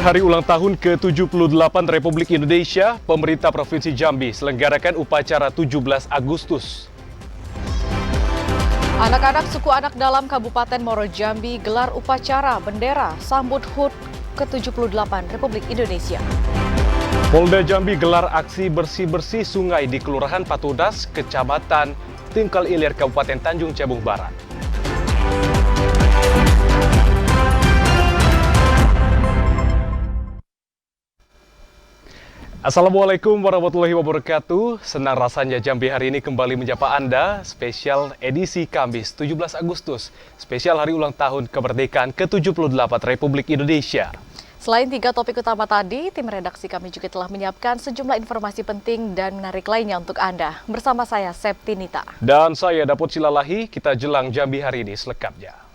hari ulang tahun ke-78 Republik Indonesia, pemerintah Provinsi Jambi selenggarakan upacara 17 Agustus. Anak-anak suku anak dalam Kabupaten Muaro Jambi gelar upacara bendera sambut HUT ke-78 Republik Indonesia. Polda Jambi gelar aksi bersih-bersih sungai di Kelurahan Patudas, Kecamatan Tingkal Ilir, Kabupaten Tanjung Jabung Barat. Assalamualaikum warahmatullahi wabarakatuh. Senang rasanya Jambi hari ini kembali menyapa Anda. Spesial edisi Kamis 17 Agustus. Spesial hari ulang tahun kemerdekaan ke-78 Republik Indonesia. Selain 3 topik utama tadi, tim redaksi kami juga telah menyiapkan sejumlah informasi penting dan menarik lainnya untuk Anda. Bersama saya, Septinita. Dan saya, Dapot Silalahi, kita jelang Jambi hari ini selengkapnya.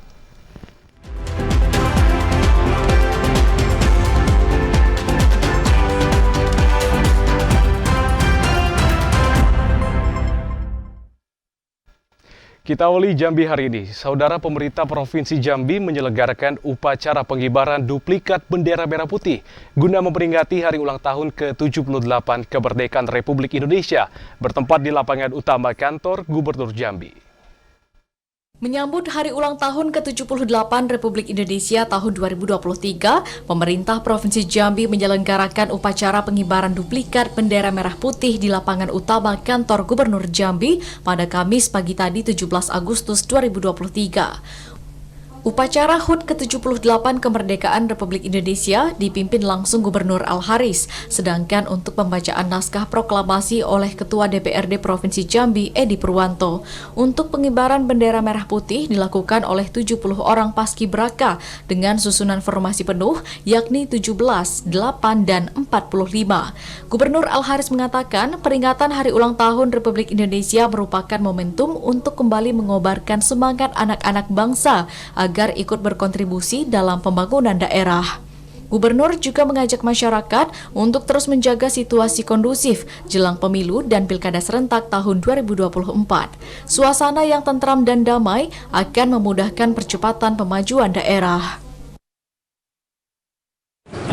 Kita awali Jambi hari ini. Saudara, pemerintah Provinsi Jambi menyelenggarakan upacara pengibaran duplikat bendera merah putih guna memperingati hari ulang tahun ke-78 kemerdekaan Republik Indonesia bertempat di lapangan utama kantor Gubernur Jambi. Menyambut Hari Ulang Tahun ke-78 Republik Indonesia tahun 2023, pemerintah Provinsi Jambi menyelenggarakan upacara pengibaran duplikat bendera merah putih di lapangan utama kantor Gubernur Jambi pada Kamis pagi tadi 17 Agustus 2023. Upacara HUT ke-78 kemerdekaan Republik Indonesia dipimpin langsung Gubernur Al-Haris, sedangkan untuk pembacaan naskah proklamasi oleh Ketua DPRD Provinsi Jambi, Edi Purwanto. Untuk pengibaran bendera merah putih dilakukan oleh 70 orang paskibraka dengan susunan formasi penuh, yakni 17, 8, dan 45. Gubernur Al-Haris mengatakan peringatan Hari Ulang Tahun Republik Indonesia merupakan momentum untuk kembali mengobarkan semangat anak-anak bangsa agar ikut berkontribusi dalam pembangunan daerah. Gubernur juga mengajak masyarakat untuk terus menjaga situasi kondusif jelang pemilu dan pilkada serentak tahun 2024. Suasana yang tentram dan damai akan memudahkan percepatan pemajuan daerah.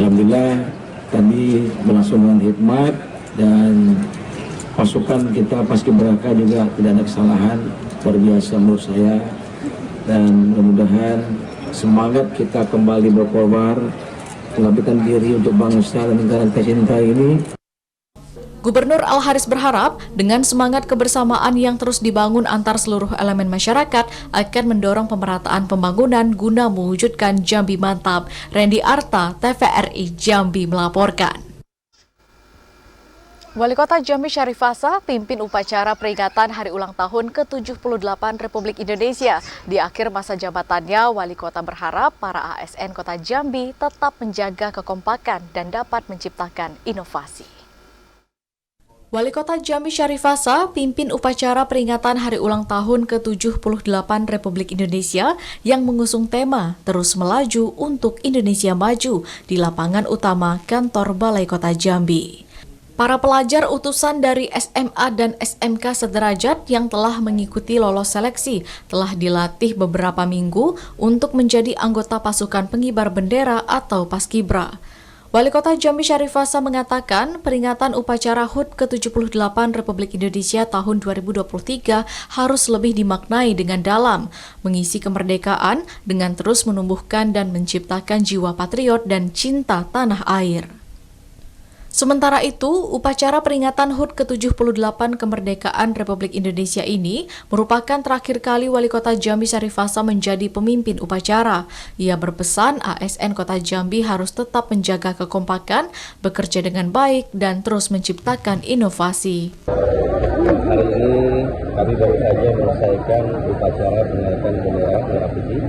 Alhamdulillah tadi berlangsung dengan hikmat dan pasukan kita paskibraka juga tidak ada kesalahan, luar biasa menurut saya. Dan mudah-mudahan semangat kita kembali berkorban, mengabdikan diri untuk bangsa dan negara tercinta ini. Gubernur Al-Haris berharap dengan semangat kebersamaan yang terus dibangun antar seluruh elemen masyarakat akan mendorong pemerataan pembangunan guna mewujudkan Jambi Mantap. Randy Arta, TVRI Jambi melaporkan. Wali Kota Jambi Syarif Hasan pimpin upacara peringatan Hari Ulang Tahun ke-78 Republik Indonesia. Di akhir masa jabatannya, Wali Kota berharap para ASN Kota Jambi tetap menjaga kekompakan dan dapat menciptakan inovasi. Wali Kota Jambi Syarif Hasan pimpin upacara peringatan Hari Ulang Tahun ke-78 Republik Indonesia yang mengusung tema Terus Melaju untuk Indonesia Maju di lapangan utama kantor Balai Kota Jambi. Para pelajar utusan dari SMA dan SMK sederajat yang telah mengikuti lolos seleksi telah dilatih beberapa minggu untuk menjadi anggota pasukan pengibar bendera atau Paskibra. Wali Kota Jambi Syarif Hasan mengatakan peringatan upacara HUT ke-78 Republik Indonesia tahun 2023 harus lebih dimaknai dengan dalam, mengisi kemerdekaan dengan terus menumbuhkan dan menciptakan jiwa patriot dan cinta tanah air. Sementara itu, upacara peringatan HUT ke-78 kemerdekaan Republik Indonesia ini merupakan terakhir kali Wali Kota Jambi Syarif Hasan menjadi pemimpin upacara. Ia berpesan ASN Kota Jambi harus tetap menjaga kekompakan, bekerja dengan baik, dan terus menciptakan inovasi. Hari ini kami baru saja menyelesaikan upacara peringatan bendera merah putih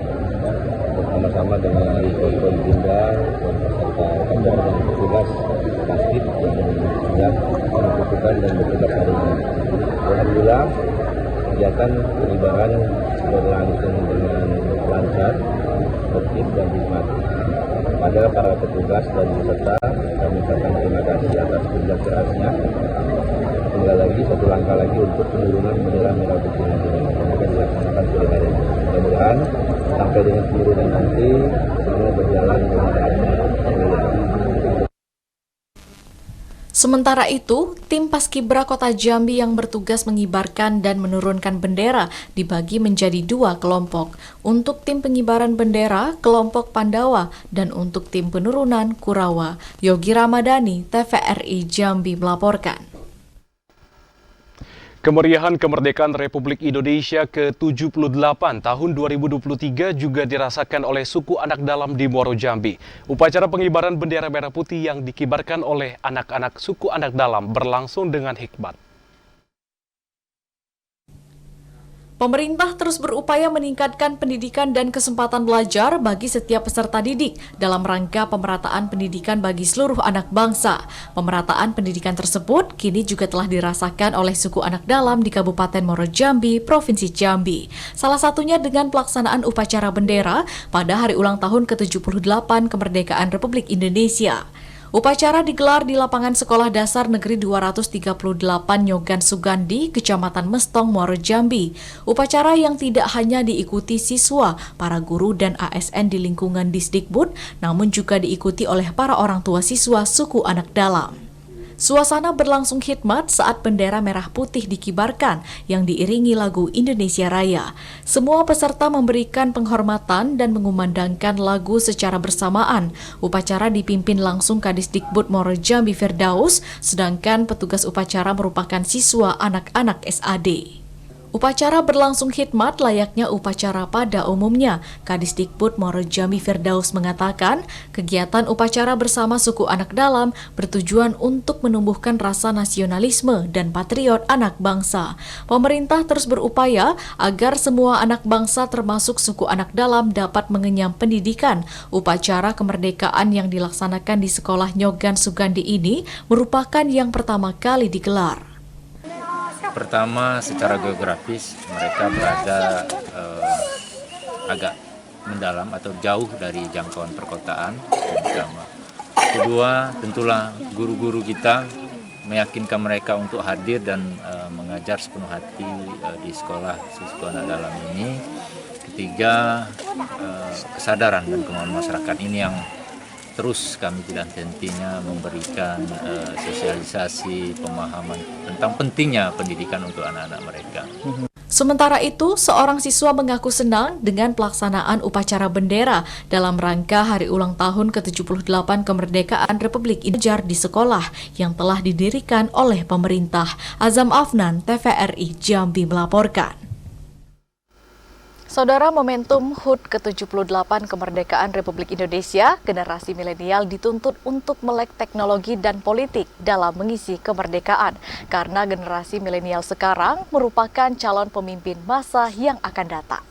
bersama-sama dengan Kontrol Jenderal beserta kantor dan petugas Paskib yang melakukan dan bertugas hari ini. Alhamdulillah kegiatan pengibaran berlangsung dengan lancar, tertib dan hikmat. Kepada para petugas dan peserta kami ucapkan terima kasih atas kerja kerasnya. Tinggal lagi satu langkah lagi untuk penurunan bendera merah putih yang akan dilaksanakan sore hari ini. Mudah-mudahan sampai dengan penurunan nanti semua berjalan dengan baik. Sementara itu, tim Paskibra Kota Jambi yang bertugas mengibarkan dan menurunkan bendera dibagi menjadi 2 kelompok. Untuk tim pengibaran bendera, kelompok Pandawa, dan untuk tim penurunan, Kurawa. Yogi Ramadhani, TVRI Jambi melaporkan. Kemeriahan kemerdekaan Republik Indonesia ke-78 tahun 2023 juga dirasakan oleh suku anak dalam di Muaro Jambi. Upacara pengibaran bendera merah putih yang dikibarkan oleh anak-anak suku anak dalam berlangsung dengan hikmat. Pemerintah terus berupaya meningkatkan pendidikan dan kesempatan belajar bagi setiap peserta didik dalam rangka pemerataan pendidikan bagi seluruh anak bangsa. Pemerataan pendidikan tersebut kini juga telah dirasakan oleh suku anak dalam di Kabupaten Muaro Jambi, Provinsi Jambi. Salah satunya dengan pelaksanaan upacara bendera pada hari ulang tahun ke-78 kemerdekaan Republik Indonesia. Upacara digelar di lapangan Sekolah Dasar Negeri 238 Nyogan Sugandi, Kecamatan Mestong, Muaro Jambi. Upacara yang tidak hanya diikuti siswa, para guru dan ASN di lingkungan Disdikbud, namun juga diikuti oleh para orang tua siswa suku anak dalam. Suasana berlangsung hikmat saat bendera merah putih dikibarkan yang diiringi lagu Indonesia Raya. Semua peserta memberikan penghormatan dan mengumandangkan lagu secara bersamaan. Upacara dipimpin langsung Kadisdikbud Muaro Jambi Firdaus, sedangkan petugas upacara merupakan siswa anak-anak SAD. Upacara berlangsung hikmat layaknya upacara pada umumnya. Kadisdikbud Muaro Jambi Firdaus mengatakan, kegiatan upacara bersama suku anak dalam bertujuan untuk menumbuhkan rasa nasionalisme dan patriot anak bangsa. Pemerintah terus berupaya agar semua anak bangsa termasuk suku anak dalam dapat mengenyam pendidikan. Upacara kemerdekaan yang dilaksanakan di Sekolah Nyogan Sugandi ini merupakan yang pertama kali digelar. Pertama, secara geografis mereka berada agak mendalam atau jauh dari jangkauan perkotaan. Pertama. Kedua, tentulah guru-guru kita meyakinkan mereka untuk hadir dan mengajar sepenuh hati di sekolah siswa anak dalam ini. Ketiga, kesadaran dan kemauan masyarakat ini yang terus kami tidak hentinya memberikan sosialisasi, pemahaman tentang pentingnya pendidikan untuk anak-anak mereka. Sementara itu, seorang siswa mengaku senang dengan pelaksanaan upacara bendera dalam rangka hari ulang tahun ke-78 kemerdekaan Republik Indonesia di sekolah yang telah didirikan oleh pemerintah. Azam Afnan, TVRI Jambi melaporkan. Saudara, momentum HUT ke-78 kemerdekaan Republik Indonesia, generasi milenial dituntut untuk melek teknologi dan politik dalam mengisi kemerdekaan. Karena generasi milenial sekarang merupakan calon pemimpin masa yang akan datang.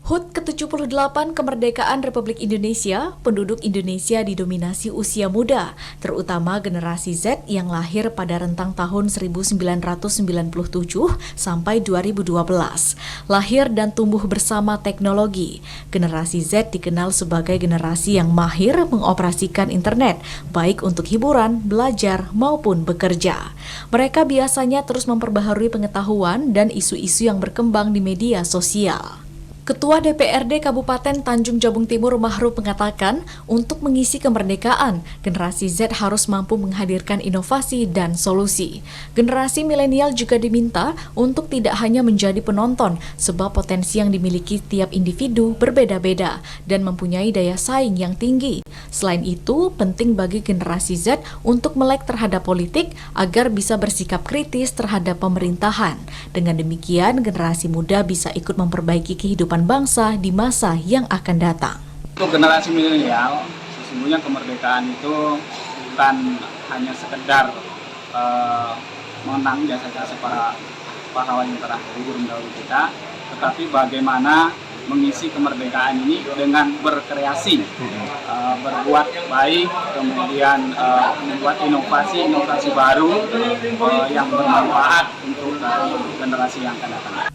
HUT ke-78 kemerdekaan Republik Indonesia, penduduk Indonesia didominasi usia muda, terutama generasi Z yang lahir pada rentang tahun 1997 sampai 2012. Lahir dan tumbuh bersama teknologi, generasi Z dikenal sebagai generasi yang mahir mengoperasikan internet, baik untuk hiburan, belajar, maupun bekerja. Mereka biasanya terus memperbaharui pengetahuan dan isu-isu yang berkembang di media sosial. Ketua DPRD Kabupaten Tanjung Jabung Timur Mahruf mengatakan, untuk mengisi kemerdekaan, generasi Z harus mampu menghadirkan inovasi dan solusi. Generasi milenial juga diminta untuk tidak hanya menjadi penonton, sebab potensi yang dimiliki tiap individu berbeda-beda dan mempunyai daya saing yang tinggi. Selain itu, penting bagi generasi Z untuk melek terhadap politik agar bisa bersikap kritis terhadap pemerintahan. Dengan demikian, generasi muda bisa ikut memperbaiki kehidupan bangsa di masa yang akan datang. Untuk generasi milenial, sesungguhnya kemerdekaan itu bukan hanya sekedar mengenang jasa-jasa para pahlawan yang telah gugur mendahului kita, tetapi bagaimana mengisi kemerdekaan ini dengan berkreasi, berbuat baik, kemudian membuat inovasi baru yang bermanfaat untuk generasi yang akan datang.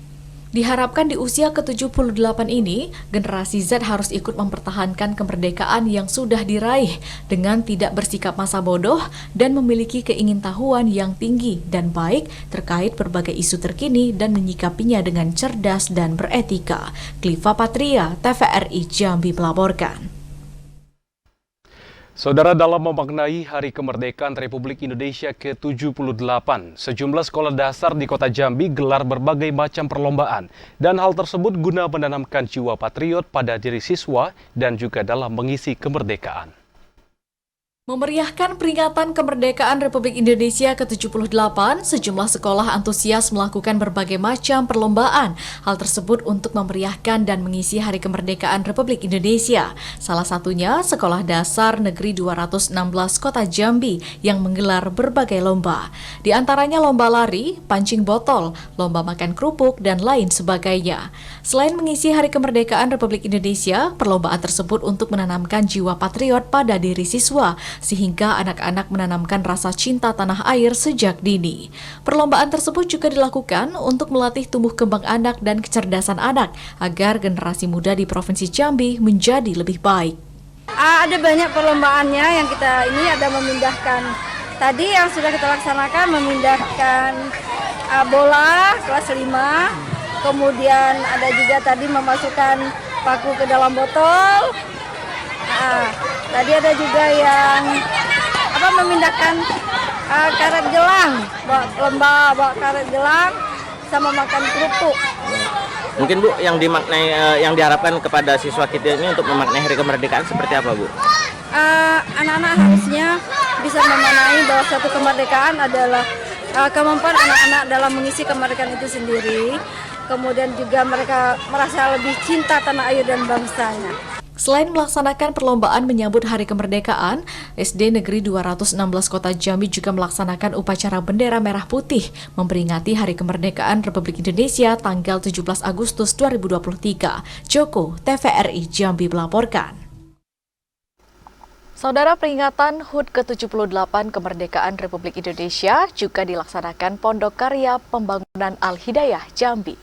Diharapkan di usia ke-78 ini, generasi Z harus ikut mempertahankan kemerdekaan yang sudah diraih dengan tidak bersikap masa bodoh dan memiliki keingintahuan yang tinggi dan baik terkait berbagai isu terkini dan menyikapinya dengan cerdas dan beretika. Kliva Patria, TVRI Jambi melaporkan. Saudara, dalam memaknai Hari Kemerdekaan Republik Indonesia ke-78, sejumlah sekolah dasar di Kota Jambi gelar berbagai macam perlombaan. Dan hal tersebut guna menanamkan jiwa patriot pada diri siswa dan juga dalam mengisi kemerdekaan. Memeriahkan peringatan kemerdekaan Republik Indonesia ke-78, sejumlah sekolah antusias melakukan berbagai macam perlombaan. Hal tersebut untuk memeriahkan dan mengisi Hari Kemerdekaan Republik Indonesia. Salah satunya Sekolah Dasar Negeri 216 Kota Jambi yang menggelar berbagai lomba. Di antaranya lomba lari, pancing botol, lomba makan kerupuk, dan lain sebagainya. Selain mengisi Hari Kemerdekaan Republik Indonesia, perlombaan tersebut untuk menanamkan jiwa patriot pada diri siswa, sehingga anak-anak menanamkan rasa cinta tanah air sejak dini. Perlombaan tersebut juga dilakukan untuk melatih tumbuh kembang anak dan kecerdasan anak, agar generasi muda di Provinsi Jambi menjadi lebih baik. Ada banyak perlombaannya yang kita ini ada memindahkan. Tadi yang sudah kita laksanakan memindahkan bola kelas 5, kemudian ada juga tadi memasukkan paku ke dalam botol. Tadi ada juga yang memindahkan karet gelang, lomba bawa karet gelang sama makan kerupuk. Mungkin Bu, yang dimaknai, yang diharapkan kepada siswa kita ini untuk memaknai Hari Kemerdekaan seperti apa Bu? Anak-anak harusnya bisa memaknai bahwa suatu kemerdekaan adalah kemampuan anak-anak dalam mengisi kemerdekaan itu sendiri. Kemudian juga mereka merasa lebih cinta tanah air dan bangsanya. Selain melaksanakan perlombaan menyambut Hari Kemerdekaan, SD Negeri 216 Kota Jambi juga melaksanakan upacara bendera merah putih memperingati Hari Kemerdekaan Republik Indonesia tanggal 17 Agustus 2023. Joko, TVRI Jambi melaporkan. Saudara, peringatan HUT ke-78 Kemerdekaan Republik Indonesia juga dilaksanakan Pondok Karya Pembangunan Al-Hidayah Jambi.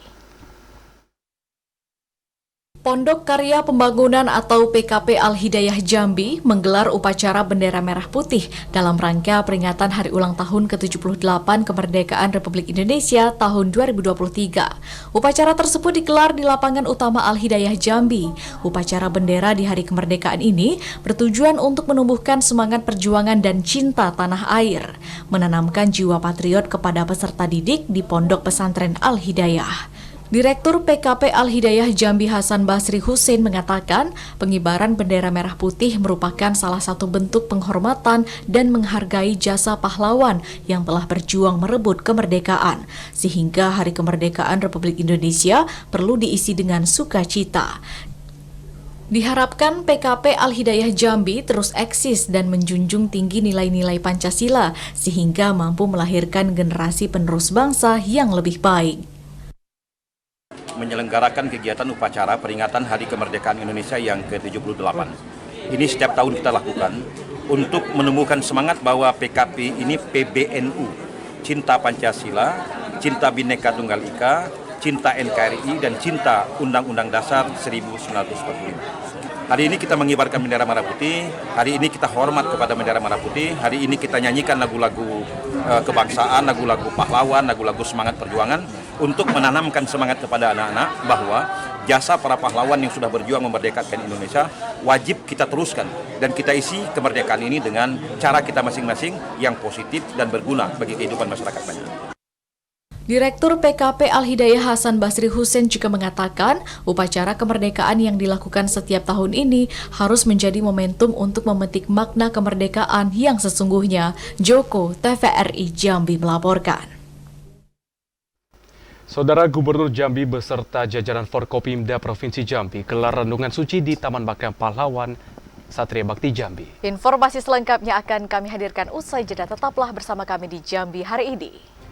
Pondok Karya Pembangunan atau PKP Al-Hidayah Jambi menggelar upacara bendera merah putih dalam rangka peringatan Hari Ulang Tahun ke-78 Kemerdekaan Republik Indonesia tahun 2023. Upacara tersebut digelar di lapangan utama Al-Hidayah Jambi. Upacara bendera di Hari Kemerdekaan ini bertujuan untuk menumbuhkan semangat perjuangan dan cinta tanah air, menanamkan jiwa patriot kepada peserta didik di Pondok Pesantren Al-Hidayah. Direktur PKP Al-Hidayah Jambi Hasan Basri Hussein mengatakan pengibaran bendera merah putih merupakan salah satu bentuk penghormatan dan menghargai jasa pahlawan yang telah berjuang merebut kemerdekaan, sehingga Hari Kemerdekaan Republik Indonesia perlu diisi dengan sukacita. Diharapkan PKP Al-Hidayah Jambi terus eksis dan menjunjung tinggi nilai-nilai Pancasila, sehingga mampu melahirkan generasi penerus bangsa yang lebih baik. Menyelenggarakan kegiatan upacara peringatan Hari Kemerdekaan Indonesia yang ke-78. Ini setiap tahun kita lakukan untuk menumbuhkan semangat bahwa PKP ini PBNU, cinta Pancasila, cinta Bhinneka Tunggal Ika, cinta NKRI, dan cinta Undang-Undang Dasar 1945. Hari ini kita mengibarkan bendera merah putih, hari ini kita hormat kepada bendera merah putih, hari ini kita nyanyikan lagu-lagu kebangsaan, lagu-lagu pahlawan, lagu-lagu semangat perjuangan untuk menanamkan semangat kepada anak-anak bahwa jasa para pahlawan yang sudah berjuang memerdekakan Indonesia wajib kita teruskan dan kita isi kemerdekaan ini dengan cara kita masing-masing yang positif dan berguna bagi kehidupan masyarakat banyak. Direktur PKP Al-Hidayah Hasan Basri Hussein juga mengatakan upacara kemerdekaan yang dilakukan setiap tahun ini harus menjadi momentum untuk memetik makna kemerdekaan yang sesungguhnya. Joko, TVRI Jambi melaporkan. Saudara, Gubernur Jambi beserta jajaran Forkopimda Provinsi Jambi gelar renungan suci di Taman Makam Pahlawan Satria Bakti Jambi. Informasi selengkapnya akan kami hadirkan usai jeda. Tetaplah bersama kami di Jambi hari ini.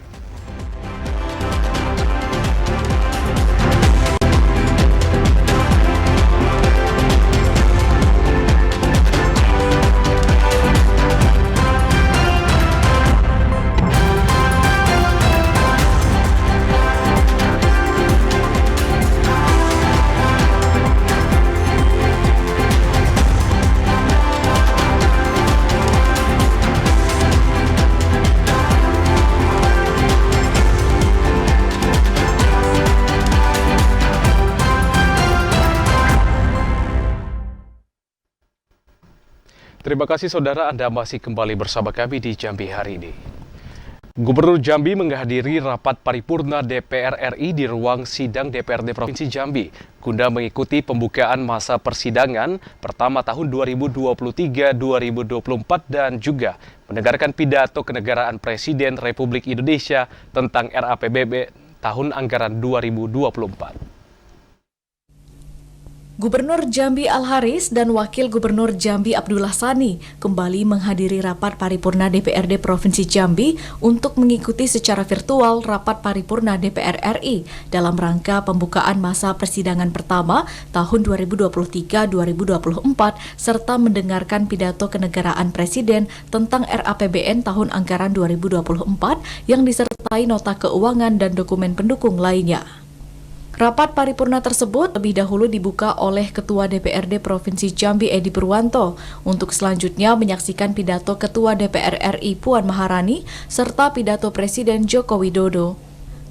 Terima kasih saudara, Anda masih kembali bersama kami di Jambi hari ini. Gubernur Jambi menghadiri rapat paripurna DPR RI di ruang sidang DPRD Provinsi Jambi guna mengikuti pembukaan masa persidangan pertama tahun 2023-2024 dan juga mendengarkan pidato kenegaraan Presiden Republik Indonesia tentang RAPBN tahun anggaran 2024. Gubernur Jambi Al-Haris dan Wakil Gubernur Jambi Abdullah Sani kembali menghadiri rapat paripurna DPRD Provinsi Jambi untuk mengikuti secara virtual rapat paripurna DPR RI dalam rangka pembukaan masa persidangan pertama tahun 2023-2024 serta mendengarkan pidato kenegaraan Presiden tentang RAPBN tahun anggaran 2024 yang disertai nota keuangan dan dokumen pendukung lainnya. Rapat paripurna tersebut lebih dahulu dibuka oleh Ketua DPRD Provinsi Jambi Edi Purwanto untuk selanjutnya menyaksikan pidato Ketua DPR RI Puan Maharani serta pidato Presiden Joko Widodo.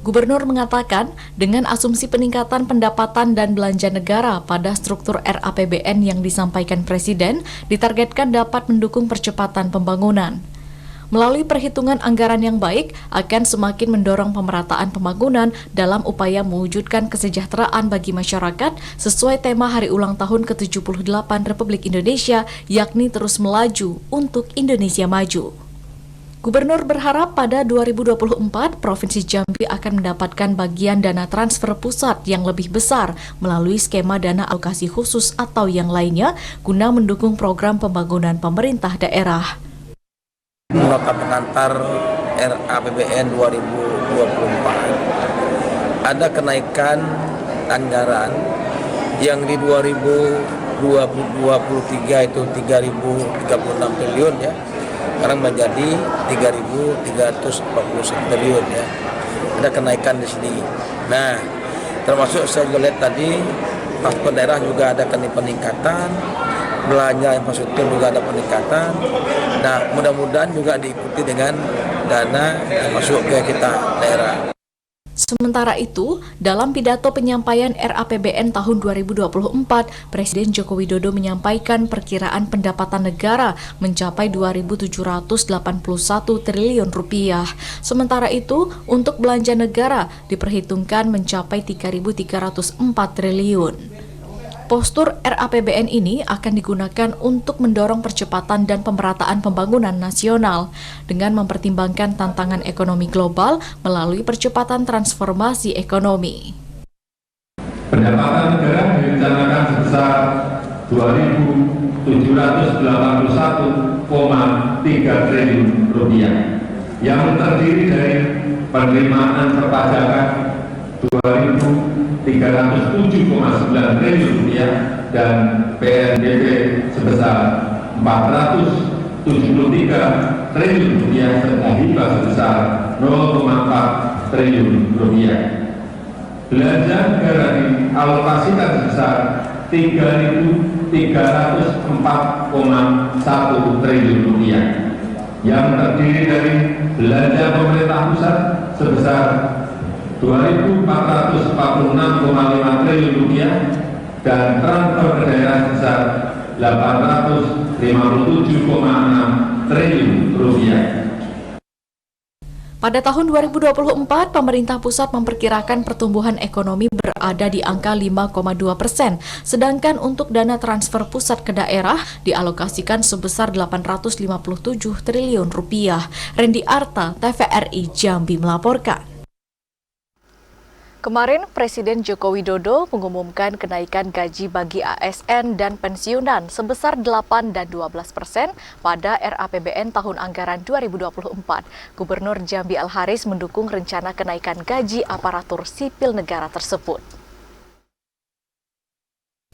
Gubernur mengatakan dengan asumsi peningkatan pendapatan dan belanja negara pada struktur RAPBN yang disampaikan Presiden ditargetkan dapat mendukung percepatan pembangunan. Melalui perhitungan anggaran yang baik, akan semakin mendorong pemerataan pembangunan dalam upaya mewujudkan kesejahteraan bagi masyarakat sesuai tema Hari Ulang Tahun ke-78 Republik Indonesia, yakni terus melaju untuk Indonesia maju. Gubernur berharap pada 2024, Provinsi Jambi akan mendapatkan bagian dana transfer pusat yang lebih besar melalui skema dana alokasi khusus atau yang lainnya guna mendukung program pembangunan pemerintah daerah. Nota pengantar RAPBN 2024 ada kenaikan anggaran yang di 2023 itu 3.036 triliun ya, sekarang menjadi 3.341 triliun ya, ada kenaikan di sini. Nah, termasuk saya juga lihat tadi transport daerah juga ada peningkatan, belanja infrastruktur juga ada peningkatan. Nah, mudah-mudahan juga diikuti dengan dana yang masuk ke kita daerah. Sementara itu, dalam pidato penyampaian RAPBN tahun 2024, Presiden Joko Widodo menyampaikan perkiraan pendapatan negara mencapai 2.781 triliun rupiah. Sementara itu, untuk belanja negara diperhitungkan mencapai 3.304 triliun. Postur RAPBN ini akan digunakan untuk mendorong percepatan dan pemerataan pembangunan nasional dengan mempertimbangkan tantangan ekonomi global melalui percepatan transformasi ekonomi. Pendapatan negara direncanakan sebesar 2.781,3 triliun rupiah yang terdiri dari penerimaan perpajakan 2.307,9 triliun rupiah dan PNBP sebesar 473 triliun rupiah serta hibah sebesar 0,4 triliun rupiah. Belanja negara dialokasikan sebesar 3.304,1 triliun rupiah yang terdiri dari belanja pemerintah pusat sebesar 2.446,5 triliun rupiah dan transfer ke daerah sebesar 857,6 triliun rupiah. Pada tahun 2024, pemerintah pusat memperkirakan pertumbuhan ekonomi berada di angka 5,2%, sedangkan untuk dana transfer pusat ke daerah dialokasikan sebesar 857 triliun rupiah. Randy Arta, TVRI Jambi melaporkan. Kemarin, Presiden Joko Widodo mengumumkan kenaikan gaji bagi ASN dan pensiunan sebesar 8 dan 12% pada RAPBN tahun anggaran 2024. Gubernur Jambi Al-Haris mendukung rencana kenaikan gaji aparatur sipil negara tersebut.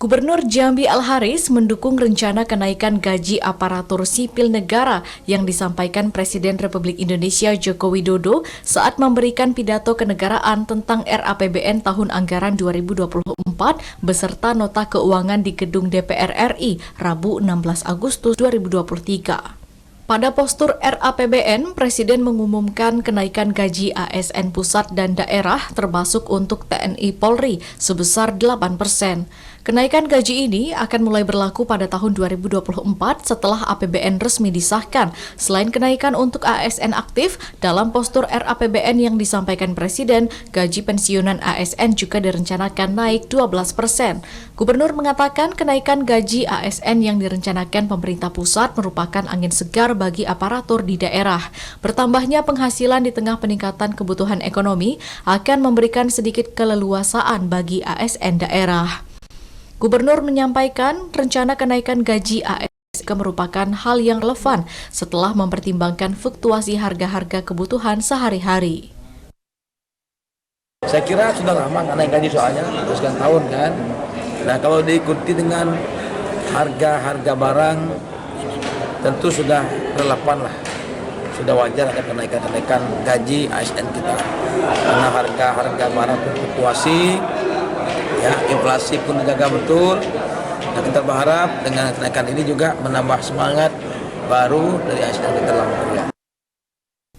Gubernur Jambi Al-Haris mendukung rencana kenaikan gaji aparatur sipil negara yang disampaikan Presiden Republik Indonesia Joko Widodo saat memberikan pidato kenegaraan tentang RAPBN tahun anggaran 2024 beserta nota keuangan di Gedung DPR RI Rabu 16 Agustus 2023. Pada postur RAPBN, Presiden mengumumkan kenaikan gaji ASN pusat dan daerah termasuk untuk TNI Polri sebesar 8%. Kenaikan gaji ini akan mulai berlaku pada tahun 2024 setelah APBN resmi disahkan. Selain kenaikan untuk ASN aktif, dalam postur RAPBN yang disampaikan Presiden, gaji pensiunan ASN juga direncanakan naik 12%. Gubernur mengatakan kenaikan gaji ASN yang direncanakan pemerintah pusat merupakan angin segar bagi aparatur di daerah. Bertambahnya penghasilan di tengah peningkatan kebutuhan ekonomi akan memberikan sedikit keleluasaan bagi ASN daerah. Gubernur menyampaikan rencana kenaikan gaji ASN merupakan hal yang relevan setelah mempertimbangkan fluktuasi harga-harga kebutuhan sehari-hari. Saya kira sudah lama nggak naik gaji soalnya, sekian tahun kan. Nah kalau diikuti dengan harga-harga barang, tentu sudah relevan lah. Sudah wajar ada kenaikan gaji ASN kita. Karena harga-harga barang fluktuasi, ya, inflasi pun dijaga betul. Nah, kita berharap dengan kenaikan ini juga menambah semangat baru dari ASN kita dalam bekerja.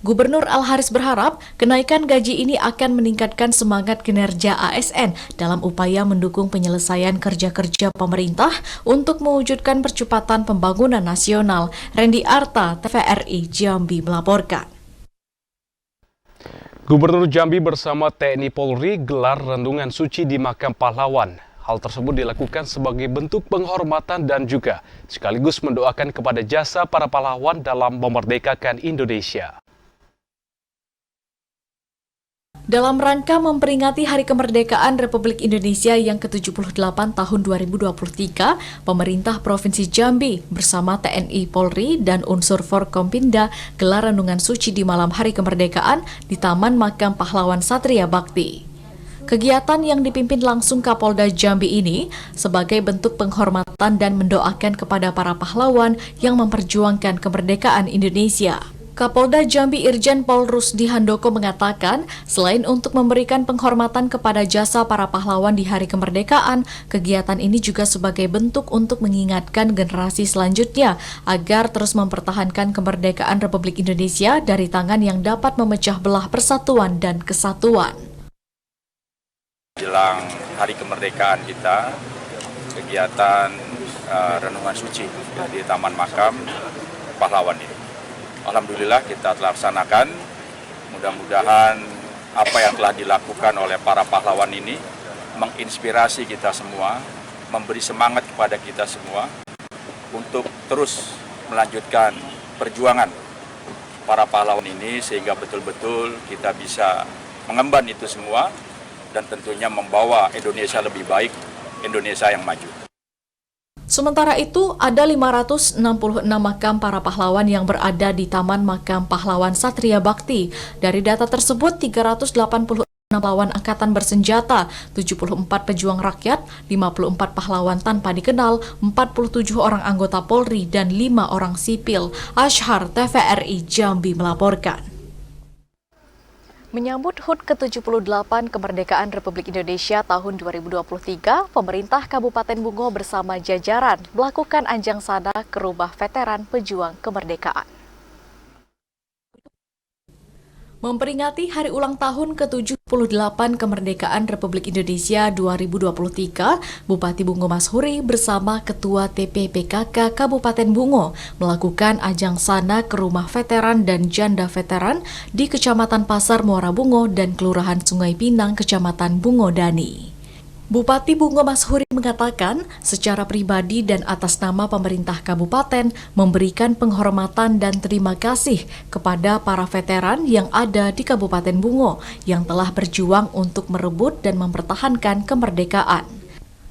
Gubernur Al-Haris berharap kenaikan gaji ini akan meningkatkan semangat kinerja ASN dalam upaya mendukung penyelesaian kerja-kerja pemerintah untuk mewujudkan percepatan pembangunan nasional. Randy Arta, TVRI Jambi melaporkan. Gubernur Jambi bersama TNI Polri gelar renungan suci di Makam Pahlawan. Hal tersebut dilakukan sebagai bentuk penghormatan dan juga sekaligus mendoakan kepada jasa para pahlawan dalam memerdekakan Indonesia. Dalam rangka memperingati Hari Kemerdekaan Republik Indonesia yang ke-78 tahun 2023, pemerintah Provinsi Jambi bersama TNI Polri dan unsur Forkompinda gelar renungan suci di malam Hari Kemerdekaan di Taman Makam Pahlawan Satria Bakti. Kegiatan yang dipimpin langsung Kapolda Jambi ini sebagai bentuk penghormatan dan mendoakan kepada para pahlawan yang memperjuangkan kemerdekaan Indonesia. Kapolda Jambi Irjen Pol Rusdi Handoko mengatakan, selain untuk memberikan penghormatan kepada jasa para pahlawan di Hari Kemerdekaan, kegiatan ini juga sebagai bentuk untuk mengingatkan generasi selanjutnya agar terus mempertahankan kemerdekaan Republik Indonesia dari tangan yang dapat memecah belah persatuan dan kesatuan. Jelang Hari Kemerdekaan kita, kegiatan renungan suci di Taman Makam Pahlawan ini. Alhamdulillah kita telah laksanakan, mudah-mudahan apa yang telah dilakukan oleh para pahlawan ini menginspirasi kita semua, memberi semangat kepada kita semua untuk terus melanjutkan perjuangan para pahlawan ini sehingga betul-betul kita bisa mengemban itu semua dan tentunya membawa Indonesia lebih baik, Indonesia yang maju. Sementara itu, ada 566 makam para pahlawan yang berada di Taman Makam Pahlawan Satria Bakti. Dari data tersebut, 386 pahlawan angkatan bersenjata, 74 pejuang rakyat, 54 pahlawan tanpa dikenal, 47 orang anggota Polri, dan 5 orang sipil. Ashar, TVRI Jambi melaporkan. Menyambut HUT ke-78 Kemerdekaan Republik Indonesia tahun 2023, pemerintah Kabupaten Bungo bersama jajaran melakukan anjang sana ke rumah veteran pejuang kemerdekaan. Memperingati hari ulang tahun ke-78 Kemerdekaan Republik Indonesia 2023, Bupati Bungo Mashuri bersama Ketua TPPKK Kabupaten Bungo melakukan ajang sana ke rumah veteran dan janda veteran di Kecamatan Pasar Muara Bungo dan Kelurahan Sungai Pinang, Kecamatan Bungo Dani. Bupati Bungo Mashuri mengatakan secara pribadi dan atas nama pemerintah kabupaten memberikan penghormatan dan terima kasih kepada para veteran yang ada di Kabupaten Bungo yang telah berjuang untuk merebut dan mempertahankan kemerdekaan.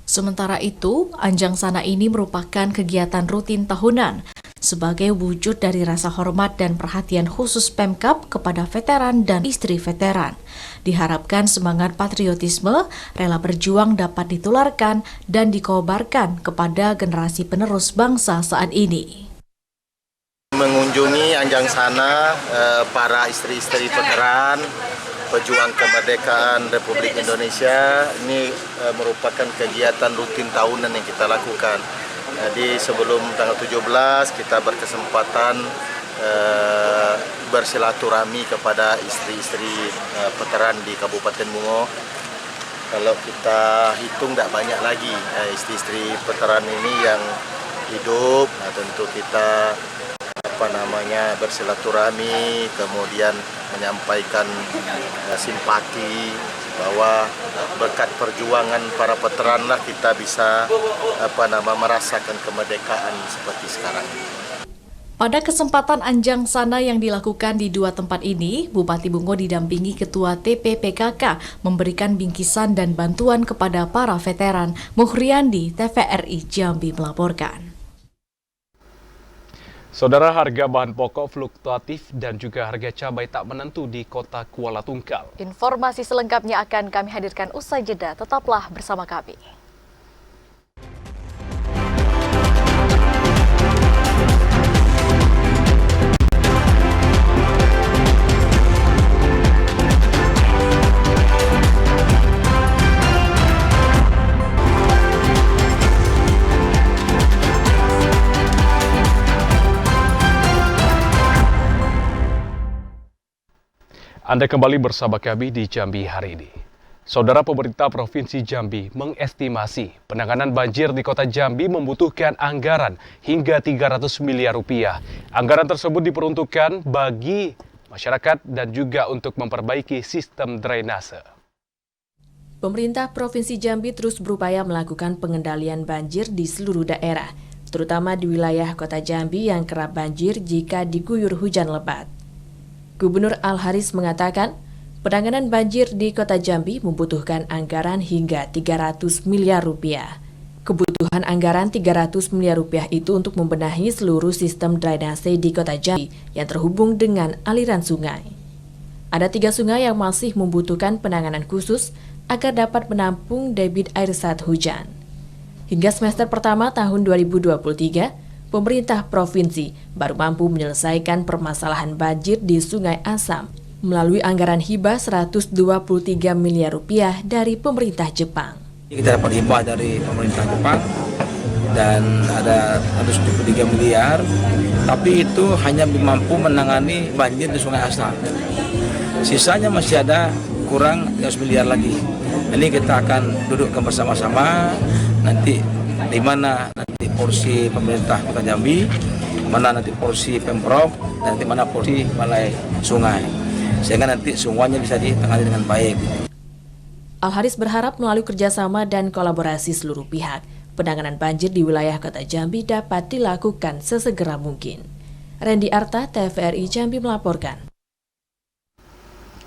Sementara itu, anjang sana ini merupakan kegiatan rutin tahunan sebagai wujud dari rasa hormat dan perhatian khusus Pemkab kepada veteran dan istri veteran. Diharapkan semangat patriotisme, rela berjuang dapat ditularkan dan dikobarkan kepada generasi penerus bangsa saat ini. Mengunjungi anjang sana para istri-istri veteran, pejuang kemerdekaan Republik Indonesia, ini merupakan kegiatan rutin tahunan yang kita lakukan. Jadi sebelum tanggal 17 kita berkesempatan bersilaturahmi kepada istri-istri veteran di Kabupaten Bungo. Kalau kita hitung tidak banyak lagi istri-istri veteran ini yang hidup. Nah, tentu kita bersilaturahmi, kemudian menyampaikan simpati bahwa berkat perjuangan para veteran lah kita bisa merasakan kemerdekaan seperti sekarang. Pada kesempatan Anjang Sana yang dilakukan di dua tempat ini, Bupati Bungo didampingi Ketua TPPKK memberikan bingkisan dan bantuan kepada para veteran. Muhriandi, TVRI Jambi melaporkan. Saudara, harga bahan pokok fluktuatif dan juga harga cabai tak menentu di kota Kuala Tungkal. Informasi selengkapnya akan kami hadirkan usai jeda. Tetaplah bersama kami. Anda kembali bersama kami di Jambi hari ini. Saudara, pemerintah Provinsi Jambi mengestimasi penanganan banjir di kota Jambi membutuhkan anggaran hingga 300 miliar rupiah. Anggaran tersebut diperuntukkan bagi masyarakat dan juga untuk memperbaiki sistem drainase. Pemerintah Provinsi Jambi terus berupaya melakukan pengendalian banjir di seluruh daerah, terutama di wilayah kota Jambi yang kerap banjir jika diguyur hujan lebat. Gubernur Al-Haris mengatakan, penanganan banjir di kota Jambi membutuhkan anggaran hingga 300 miliar rupiah. Kebutuhan anggaran 300 miliar rupiah itu untuk membenahi seluruh sistem drainase di kota Jambi yang terhubung dengan aliran sungai. Ada 3 sungai yang masih membutuhkan penanganan khusus agar dapat menampung debit air saat hujan. Hingga semester pertama tahun 2023, pemerintah provinsi baru mampu menyelesaikan permasalahan banjir di Sungai Asam melalui anggaran hibah 123 miliar rupiah dari pemerintah Jepang. Kita dapat hibah dari pemerintah Jepang dan ada 123 miliar, tapi itu hanya mampu menangani banjir di Sungai Asam. Sisanya masih ada kurang 300 miliar lagi. Ini kita akan dudukkan bersama-sama nanti di mana nanti porsi pemerintah Kota Jambi, mana nanti porsi Pemprov, dan nanti mana porsi balai sungai. Sehingga nanti semuanya bisa ditangani dengan baik. Al-Haris berharap melalui kerjasama dan kolaborasi seluruh pihak, penanganan banjir di wilayah Kota Jambi dapat dilakukan sesegera mungkin. Randy Arta, TVRI Jambi melaporkan.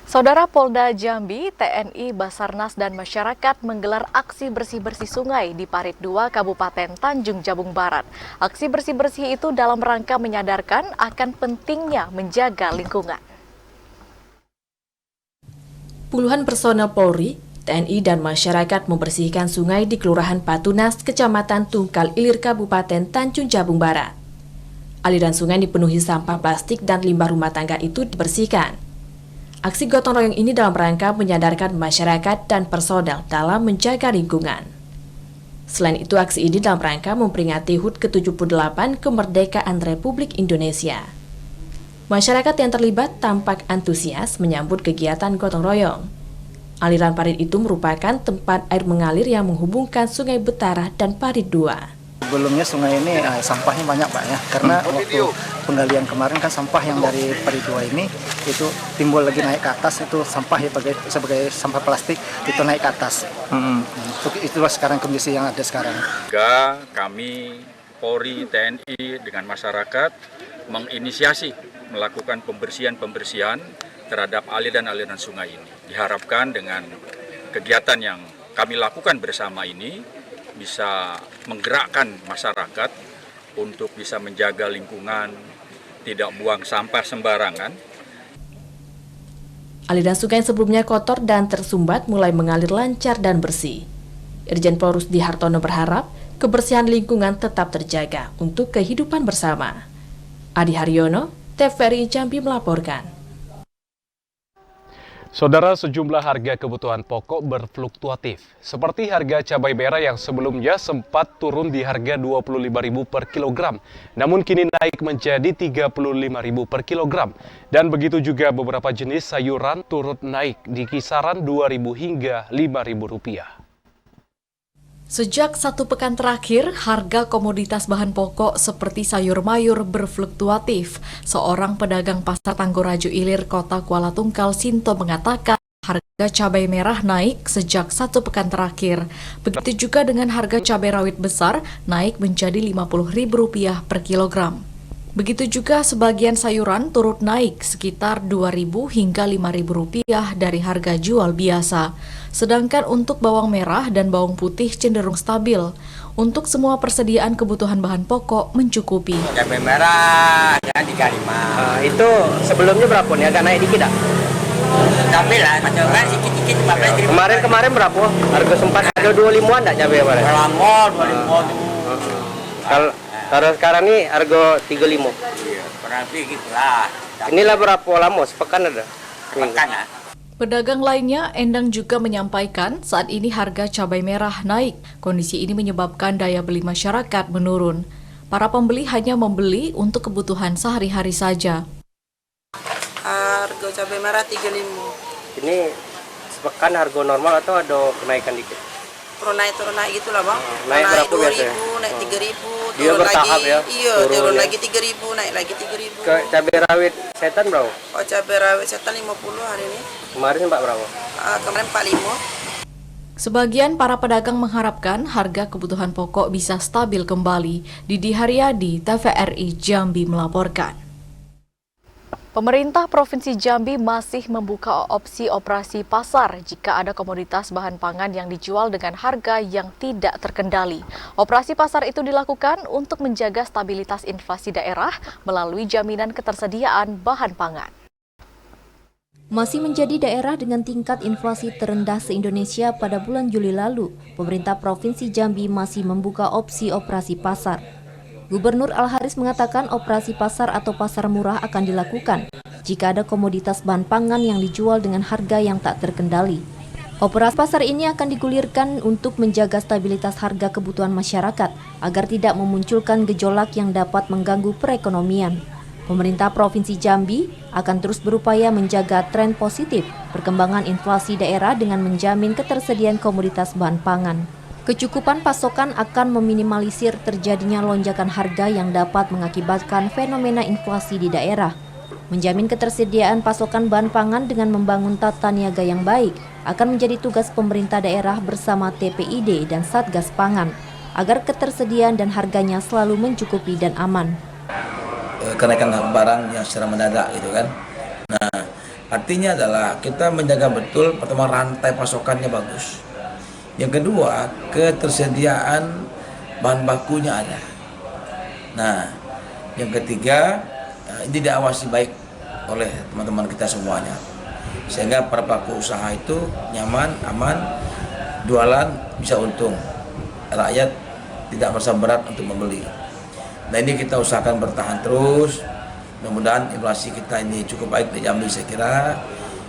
Saudara, Polda Jambi, TNI, Basarnas, dan masyarakat menggelar aksi bersih-bersih sungai di Parit 2, Kabupaten Tanjung Jabung Barat. Aksi bersih-bersih itu dalam rangka menyadarkan akan pentingnya menjaga lingkungan. Puluhan personel Polri, TNI, dan masyarakat membersihkan sungai di Kelurahan Patunas, Kecamatan Tungkal Ilir, Kabupaten Tanjung Jabung Barat. Aliran sungai dipenuhi sampah plastik dan limbah rumah tangga itu dibersihkan. Aksi gotong royong ini dalam rangka menyadarkan masyarakat dan personel dalam menjaga lingkungan. Selain itu, aksi ini dalam rangka memperingati HUT ke-78 kemerdekaan Republik Indonesia. Masyarakat yang terlibat tampak antusias menyambut kegiatan gotong royong. Aliran Parit itu merupakan tempat air mengalir yang menghubungkan Sungai Betara dan Parit 2. Sebelumnya sungai ini sampahnya banyak Pak ya, karena waktu penggalian kemarin kan sampah yang dari Parit 2 ini itu timbul lagi naik ke atas, itu sampah ya sebagai sampah plastik itu naik ke atas. Itulah sekarang kondisi yang ada sekarang. Juga kami Polri, TNI dengan masyarakat menginisiasi melakukan pembersihan terhadap aliran-aliran sungai ini. Diharapkan dengan kegiatan yang kami lakukan bersama ini bisa menggerakkan masyarakat untuk bisa menjaga lingkungan, tidak buang sampah sembarangan. Aliran sungai sebelumnya kotor dan tersumbat mulai mengalir lancar dan bersih. Irjen Pol Rusdi Hartono berharap kebersihan lingkungan tetap terjaga untuk kehidupan bersama. Adi Haryono, TVRI Jambi melaporkan. Saudara, sejumlah harga kebutuhan pokok berfluktuatif. Seperti harga cabai merah yang sebelumnya sempat turun di harga Rp25.000 per kilogram, namun kini naik menjadi Rp35.000 per kilogram. Dan begitu juga beberapa jenis sayuran turut naik di kisaran Rp2.000 hingga Rp5.000. Sejak 1 pekan terakhir, harga komoditas bahan pokok seperti sayur mayur berfluktuatif. Seorang pedagang pasar Tanggoraju Ilir, Kota Kuala Tungkal, Sinto mengatakan harga cabai merah naik sejak 1 pekan terakhir. Begitu juga dengan harga cabai rawit besar naik menjadi Rp50.000 per kilogram. Begitu juga sebagian sayuran turut naik sekitar Rp2.000 hingga Rp5.000 dari harga jual biasa. Sedangkan untuk bawang merah dan bawang putih cenderung stabil. Untuk semua persediaan kebutuhan bahan pokok mencukupi. Cabai merah ya 35. Itu sebelumnya berapa nih? Agak naik dikit dah. Stabil lah, macam-macam sedikit-sedikit 15.000. Kemarin berapa? Harga sempat ada 25-an enggak cabai kemarin? Lama 25. Kalau sekarang nih harga 35. Iya, kurang lebih gitulah. Inilah berapa lama? Sepekan ada? Sepekan lah. Pedagang lainnya, Endang juga menyampaikan saat ini harga cabai merah naik. Kondisi ini menyebabkan daya beli masyarakat menurun. Para pembeli hanya membeli untuk kebutuhan sehari-hari saja. Harga cabai merah 35. Ini sepekan harga normal atau ada kenaikan dikit? Turun naik gitulah bang. Naik berapa biasanya? Naik 3.000. Dia bertahap lagi, ya? Iya, turun lagi 3.000, naik lagi 3.000. Cabai rawit setan berapa? Oh, cabai rawit setan 50 hari ini. Kemarin sempat berapa? Kemarin 45. Sebagian para pedagang mengharapkan harga kebutuhan pokok bisa stabil kembali. Didi Haryadi, TVRI Jambi melaporkan. Pemerintah Provinsi Jambi masih membuka opsi operasi pasar jika ada komoditas bahan pangan yang dijual dengan harga yang tidak terkendali. Operasi pasar itu dilakukan untuk menjaga stabilitas inflasi daerah melalui jaminan ketersediaan bahan pangan. Masih menjadi daerah dengan tingkat inflasi terendah se-Indonesia pada bulan Juli lalu, pemerintah Provinsi Jambi masih membuka opsi operasi pasar. Gubernur Al-Haris mengatakan operasi pasar atau pasar murah akan dilakukan jika ada komoditas bahan pangan yang dijual dengan harga yang tak terkendali. Operasi pasar ini akan digulirkan untuk menjaga stabilitas harga kebutuhan masyarakat agar tidak memunculkan gejolak yang dapat mengganggu perekonomian. Pemerintah Provinsi Jambi akan terus berupaya menjaga tren positif perkembangan inflasi daerah dengan menjamin ketersediaan komoditas bahan pangan. Kecukupan pasokan akan meminimalisir terjadinya lonjakan harga yang dapat mengakibatkan fenomena inflasi di daerah. Menjamin ketersediaan pasokan bahan pangan dengan membangun tata niaga yang baik akan menjadi tugas pemerintah daerah bersama TPID dan Satgas Pangan agar ketersediaan dan harganya selalu mencukupi dan aman. Kenaikan barang yang secara mendadak gitu kan. Nah, artinya adalah kita menjaga betul pertama rantai pasokannya bagus. Yang kedua, ketersediaan bahan bakunya ada. Nah, yang ketiga, ini diawasi baik oleh teman-teman kita semuanya. Sehingga para pelaku usaha itu nyaman, aman, jualan bisa untung. Rakyat tidak merasa berat untuk membeli. Nah, ini kita usahakan bertahan terus. Mudah-mudahan inflasi kita ini cukup baik di Jambi saya kira.